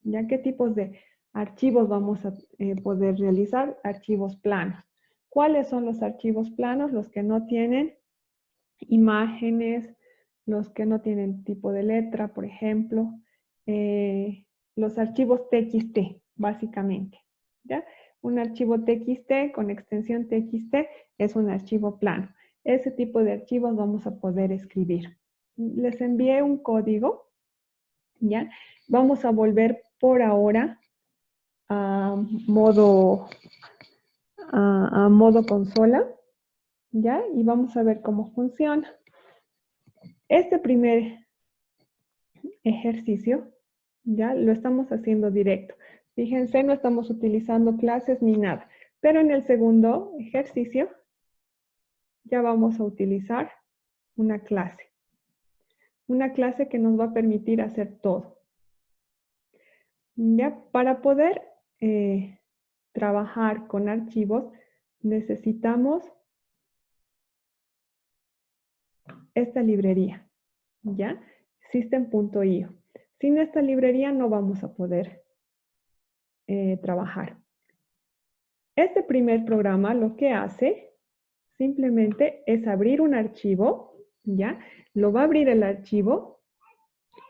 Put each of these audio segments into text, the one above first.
¿Ya qué tipos de archivos vamos a poder realizar? Archivos planos. ¿Cuáles son los archivos planos? Los que no tienen imágenes, los que no tienen tipo de letra, por ejemplo, los archivos TXT, básicamente, ¿ya? Un archivo TXT con extensión TXT es un archivo plano. Ese tipo de archivos vamos a poder escribir. Les envié un código, ¿ya? Vamos a volver por ahora a modo consola, ¿ya? Y vamos a ver cómo funciona. Este primer ejercicio, ya lo estamos haciendo directo. Fíjense, no estamos utilizando clases ni nada. Pero en el segundo ejercicio ya vamos a utilizar una clase. Una clase que nos va a permitir hacer todo. Ya, para poder trabajar con archivos necesitamos esta librería, ¿ya? System.io. Sin esta librería no vamos a poder trabajar. Este primer programa lo que hace simplemente es abrir un archivo, ¿ya? Lo va a abrir el archivo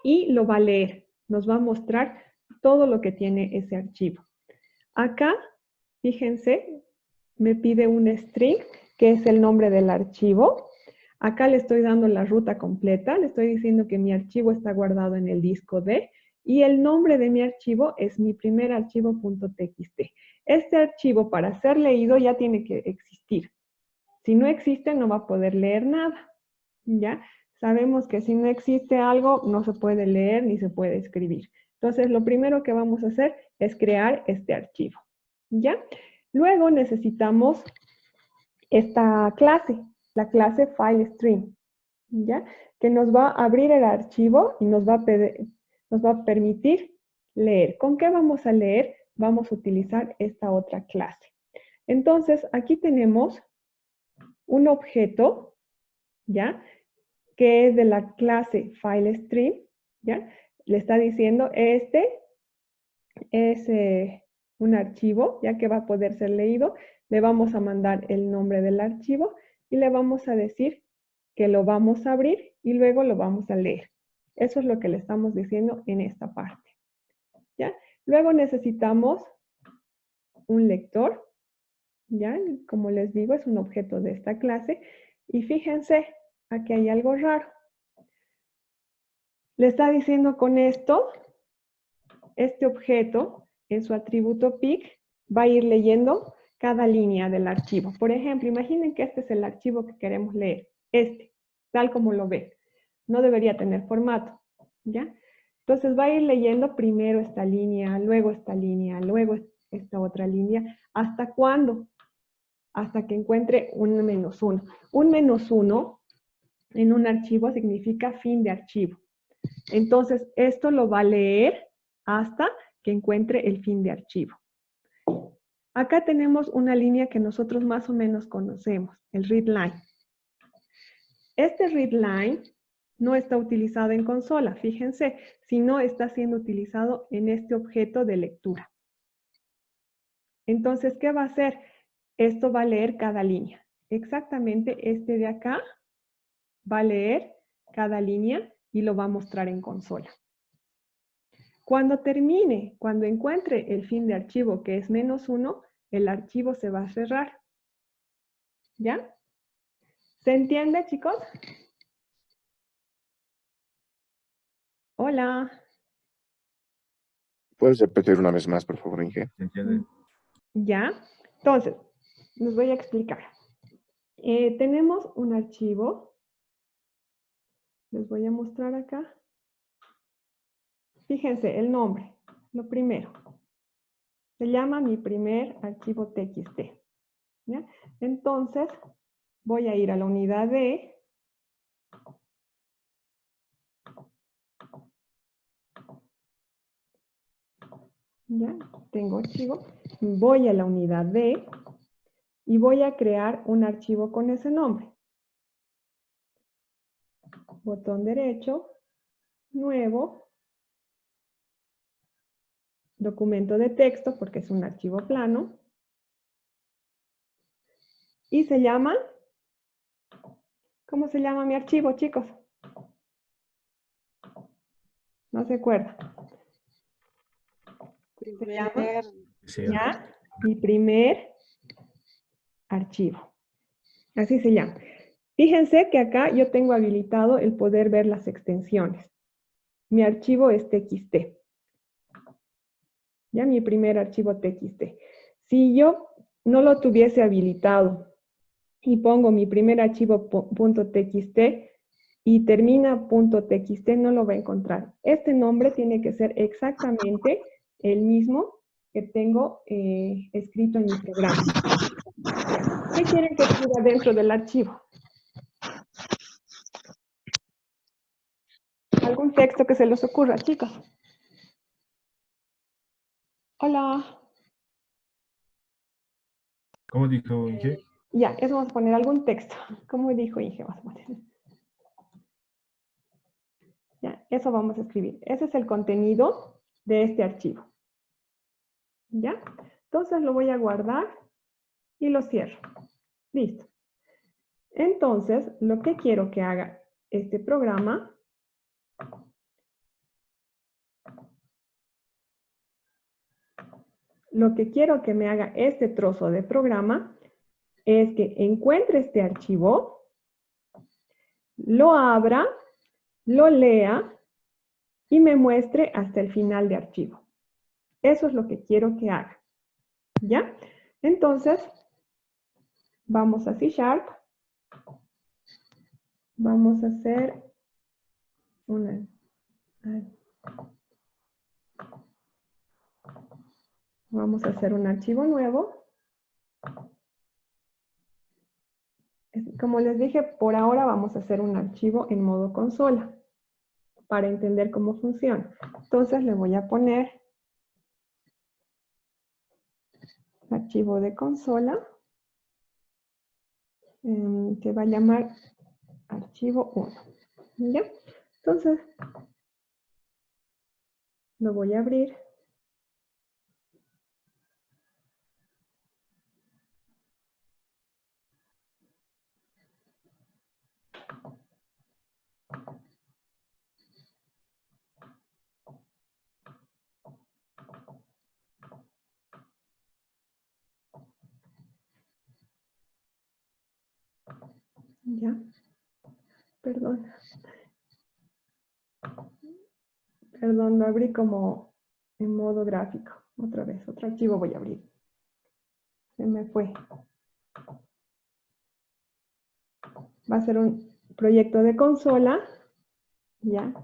y lo va a leer. Nos va a mostrar todo lo que tiene ese archivo. Acá, fíjense, me pide un string, que es el nombre del archivo. Acá le estoy dando la ruta completa, le estoy diciendo que mi archivo está guardado en el disco D y el nombre de mi archivo es mi primer archivo.txt. Este archivo para ser leído ya tiene que existir. Si no existe, no va a poder leer nada, ¿ya? Sabemos que si no existe algo, no se puede leer ni se puede escribir. Entonces, lo primero que vamos a hacer es crear este archivo, ¿ya? Luego necesitamos esta clase, la clase FileStream, ¿ya? Que nos va a abrir el archivo y nos va a permitir leer. ¿Con qué vamos a leer? Vamos a utilizar esta otra clase. Entonces, aquí tenemos un objeto, ¿ya? Que es de la clase FileStream, ¿ya? Le está diciendo, este es un archivo, ya que va a poder ser leído. Le vamos a mandar el nombre del archivo y le vamos a decir que lo vamos a abrir y luego lo vamos a leer. Eso es lo que le estamos diciendo en esta parte, ¿ya? Luego necesitamos un lector, ¿ya? Como les digo, es un objeto de esta clase. Y fíjense, aquí hay algo raro. Le está diciendo con esto, este objeto, en su atributo pic, va a ir leyendo cada línea del archivo. Por ejemplo, imaginen que este es el archivo que queremos leer. Este, tal como lo ven. No debería tener formato, ¿ya? Entonces va a ir leyendo primero esta línea, luego esta línea, luego esta otra línea. ¿Hasta cuándo? Hasta que encuentre un -1. Un -1 en un archivo significa fin de archivo. Entonces, esto lo va a leer hasta que encuentre el fin de archivo. Acá tenemos una línea que nosotros más o menos conocemos, el readline. Este readline no está utilizado en consola, fíjense, sino está siendo utilizado en este objeto de lectura. Entonces, ¿qué va a hacer? Esto va a leer cada línea. Exactamente este de acá va a leer cada línea y lo va a mostrar en consola. Cuando termine, cuando encuentre el fin de archivo, que es -1, el archivo se va a cerrar. ¿Ya? ¿Se entiende, chicos? Hola. ¿Puedes repetir una vez más, por favor, Inge? ¿Se entiende? ¿Ya? Entonces, les voy a explicar. Tenemos un archivo. Les voy a mostrar acá. Fíjense, el nombre, lo primero. Se llama mi primer archivo TXT. ¿Ya? Entonces, voy a ir a la unidad D. Ya, tengo archivo. Voy a la unidad D y voy a crear un archivo con ese nombre. Botón derecho, nuevo. documento de texto porque es un archivo plano. Y se llama, ¿cómo se llama mi archivo, chicos? No se acuerda. Se llama, ya, mi primer archivo. Así se llama. Fíjense que acá yo tengo habilitado el poder ver las extensiones. Mi archivo es TXT. Ya, mi primer archivo TXT. Si yo no lo tuviese habilitado y pongo mi primer archivo .txt y termina .txt, no lo va a encontrar. Este nombre tiene que ser exactamente el mismo que tengo escrito en mi programa. ¿Qué quieren que escriba dentro del archivo? ¿Algún texto que se les ocurra, chicos? Hola. ¿Cómo dijo Inge? Ya, eso vamos a poner algún texto. ¿Cómo dijo Inge? Vamos a poner. Ya, eso vamos a escribir. Ese es el contenido de este archivo. ¿Ya? Entonces lo voy a guardar y lo cierro. Listo. Entonces, lo que quiero que haga este programa lo que quiero que me haga este trozo de programa es que encuentre este archivo, lo abra, lo lea y me muestre hasta el final de archivo. Eso es lo que quiero que haga. ¿Ya? Entonces, vamos a C#. Vamos a hacer una... Vamos a hacer un archivo nuevo. Como les dije, por ahora vamos a hacer un archivo en modo consola para entender cómo funciona. Entonces le voy a poner archivo de consola. Se va a llamar archivo 1. ¿Ya? Entonces, lo voy a abrir. Ya. Perdón. Perdón, lo abrí como en modo gráfico. Otra vez, otro archivo voy a abrir. Se me fue. Va a ser un proyecto de consola. Ya.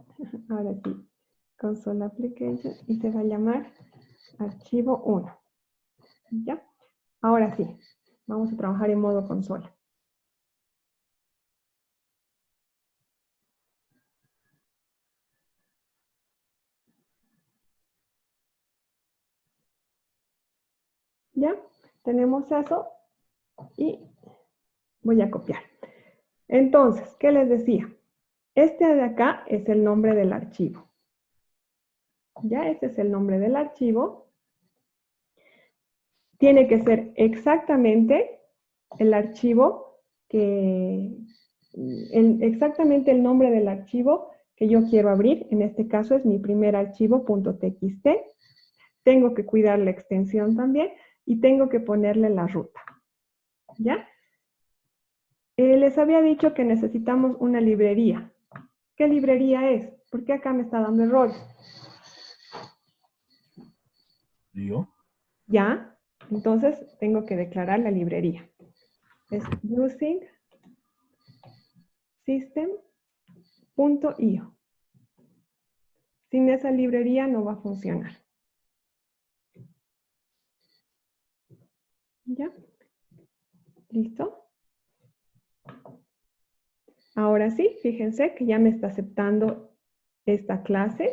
Ahora sí. Console Application. Y se va a llamar archivo 1. ¿Ya? Ahora sí. Vamos a trabajar en modo consola. ¿Ya? Tenemos eso y voy a copiar. Entonces, ¿qué les decía? Este de acá es el nombre del archivo. ¿Ya? Este es el nombre del archivo. Tiene que ser exactamente el archivo exactamente el nombre del archivo que yo quiero abrir. En este caso es mi primer archivo .txt. Tengo que cuidar la extensión también y tengo que ponerle la ruta. ¿Ya? Les había dicho que necesitamos una librería. ¿Qué librería es? ¿Por qué acá me está dando errores? ¿Yo? ¿Ya? Entonces tengo que declarar la librería. Es using system.io. Sin esa librería no va a funcionar. ¿Ya? ¿Listo? Ahora sí, fíjense que ya me está aceptando esta clase.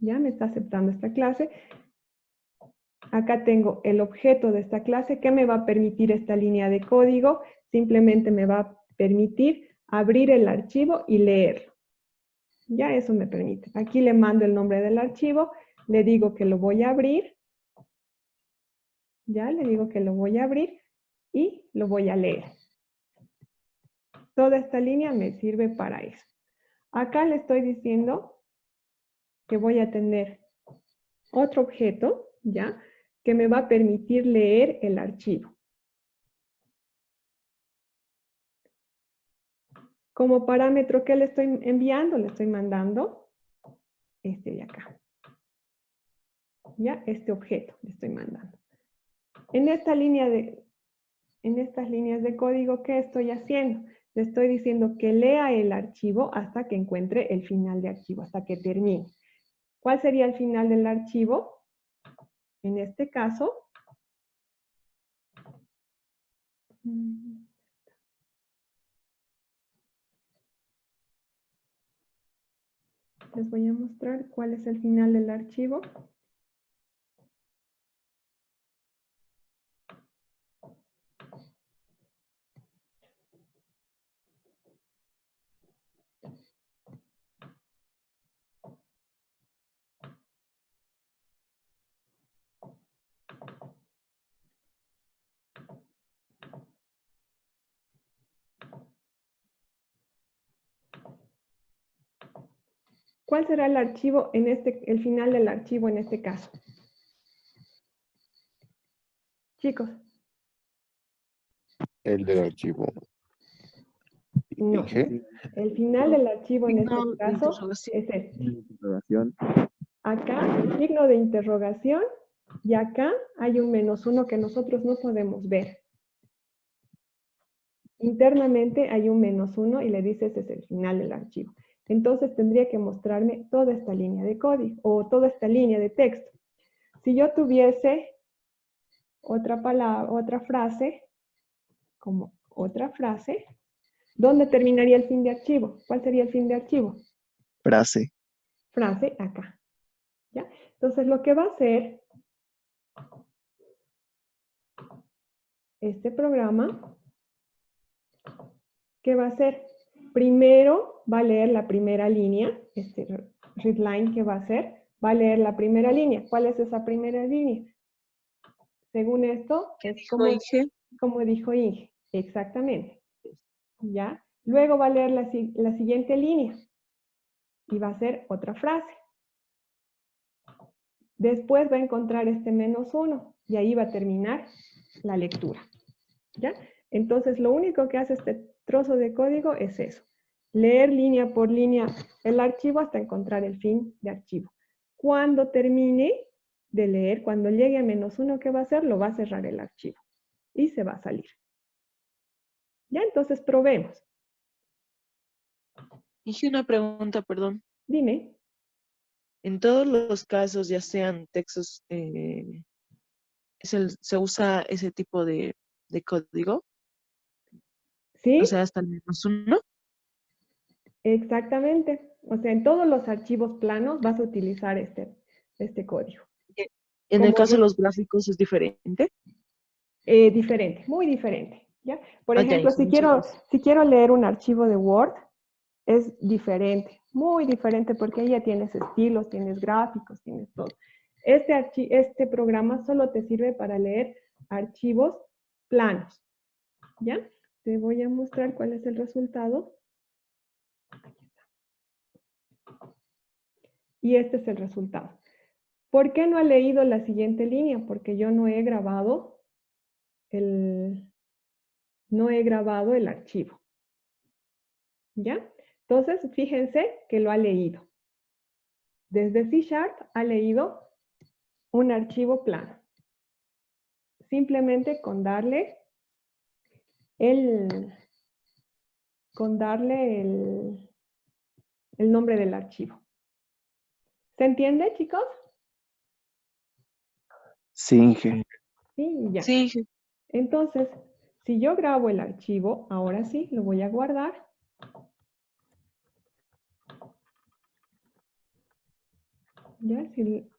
Ya me está aceptando esta clase. Acá tengo el objeto de esta clase. ¿Qué me va a permitir esta línea de código? Simplemente me va a permitir abrir el archivo y leerlo. Ya eso me permite. Aquí le mando el nombre del archivo le digo que lo voy a abrir, ya le digo que lo voy a abrir y lo voy a leer. Toda esta línea me sirve para eso. Acá le estoy diciendo que voy a tener otro objeto, ya, que me va a permitir leer el archivo. Como parámetro, ¿qué le estoy enviando? Le estoy mandando este de acá. Ya, este objeto le estoy mandando. En estas líneas de código, ¿qué estoy haciendo? Le estoy diciendo que lea el archivo hasta que encuentre el final de archivo, hasta que termine. ¿Cuál sería el final del archivo? En este caso, les voy a mostrar cuál es el final del archivo. ¿Cuál será el archivo el final del archivo en este caso? Chicos. El del archivo. No. Inge. El final del archivo en este Signo de caso interrogación. es este. Interrogación. Acá, el signo de interrogación, y acá hay un -1 que nosotros no podemos ver. Internamente hay un -1 y le dice ese es el final del archivo. Entonces tendría que mostrarme toda esta línea de código o toda esta línea de texto. Si yo tuviese otra palabra, otra frase, como otra frase, ¿dónde terminaría el fin de archivo? ¿Cuál sería el fin de archivo? Frase. Frase acá. ¿Ya? Entonces lo que va a hacer este programa, ¿qué va a hacer? Primero va a leer la primera línea, este readline que va a hacer, va a leer la primera línea. ¿Cuál es esa primera línea? Según esto, es como dijo Inge, exactamente. ¿Ya? Luego va a leer la siguiente línea y va a hacer otra frase. Después va a encontrar este -1 y ahí va a terminar la lectura. ¿Ya? Entonces, lo único que hace este trozo de código es eso. Leer línea por línea el archivo hasta encontrar el fin de archivo. Cuando termine de leer, cuando llegue a -1, ¿qué va a hacer? Lo va a cerrar el archivo y se va a salir. ¿Ya? Entonces, probemos. Hice una pregunta, perdón. Dime. En todos los casos, ya sean textos, se usa ese tipo de código. ¿Sí? O sea, hasta el -1. Exactamente. O sea, en todos los archivos planos vas a utilizar este código. En el caso de los gráficos es diferente. Diferente, muy diferente. ¿Ya? Por ejemplo, si quiero leer un archivo de Word, es diferente, muy diferente, porque ahí ya tienes estilos, tienes gráficos, tienes todo. Este programa solo te sirve para leer archivos planos. ¿Ya? Te voy a mostrar cuál es el resultado. Y este es el resultado. ¿Por qué no ha leído la siguiente línea? Porque yo no he grabado el archivo. ¿Ya? Entonces, fíjense que lo ha leído. Desde C# ha leído un archivo plano. Simplemente con darle el nombre del archivo. ¿Se entiende, chicos? Sí, Inge. Sí, ya. Sí. Entonces, si yo grabo el archivo, ahora sí, lo voy a guardar. Ya, si